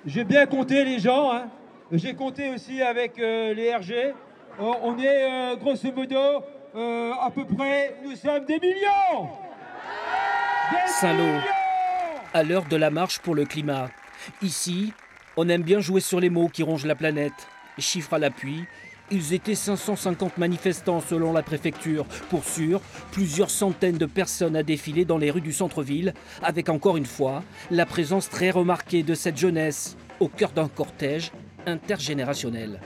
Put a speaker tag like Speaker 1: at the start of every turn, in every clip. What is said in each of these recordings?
Speaker 1: J'ai bien compté les gens, hein. J'ai compté aussi avec les RG. On est grosso modo à peu près, nous sommes des millions.
Speaker 2: Saint-Lô, à l'heure de la marche pour le climat. Ici, on aime bien jouer sur les mots qui rongent la planète. Chiffre à l'appui, ils étaient 550 manifestants selon la préfecture. Pour sûr, plusieurs centaines de personnes à défiler dans les rues du centre-ville, avec encore une fois la présence très remarquée de cette jeunesse au cœur d'un cortège intergénérationnel.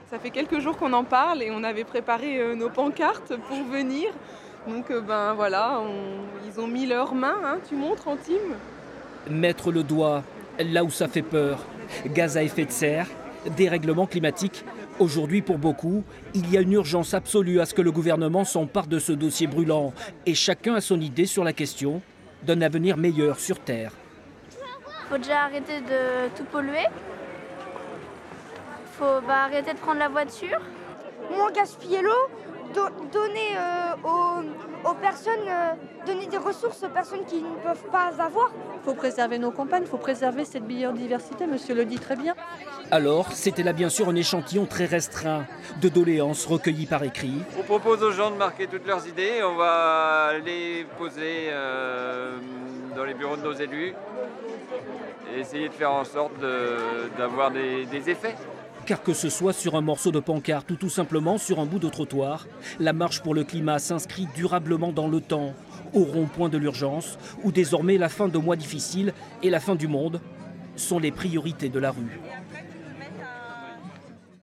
Speaker 3: Ça fait quelques jours qu'on en parle et on avait préparé nos pancartes pour venir. Donc voilà, ils ont mis leurs mains, hein, tu montres Antime.
Speaker 2: Mettre le doigt là où ça fait peur. Gaz à effet de serre, dérèglement climatique. Aujourd'hui, pour beaucoup, il y a une urgence absolue à ce que le gouvernement s'empare de ce dossier brûlant. Et chacun a son idée sur la question d'un avenir meilleur sur Terre.
Speaker 4: Faut déjà arrêter de tout polluer. Faut arrêter de prendre la voiture.
Speaker 5: Moins gaspiller l'eau, donner aux personnes, donner des ressources aux personnes qui ne peuvent pas avoir.
Speaker 6: Il faut préserver nos campagnes, il faut préserver cette biodiversité, monsieur le dit très bien.
Speaker 2: Alors, c'était là bien sûr un échantillon très restreint de doléances recueillies par écrit.
Speaker 7: On propose aux gens de marquer toutes leurs idées, on va les poser dans les bureaux de nos élus et essayer de faire en sorte d'avoir des effets.
Speaker 2: Car que ce soit sur un morceau de pancarte ou tout simplement sur un bout de trottoir, la marche pour le climat s'inscrit durablement dans le temps, au rond-point de l'urgence, où désormais la fin de mois difficiles et la fin du monde sont les priorités de la rue.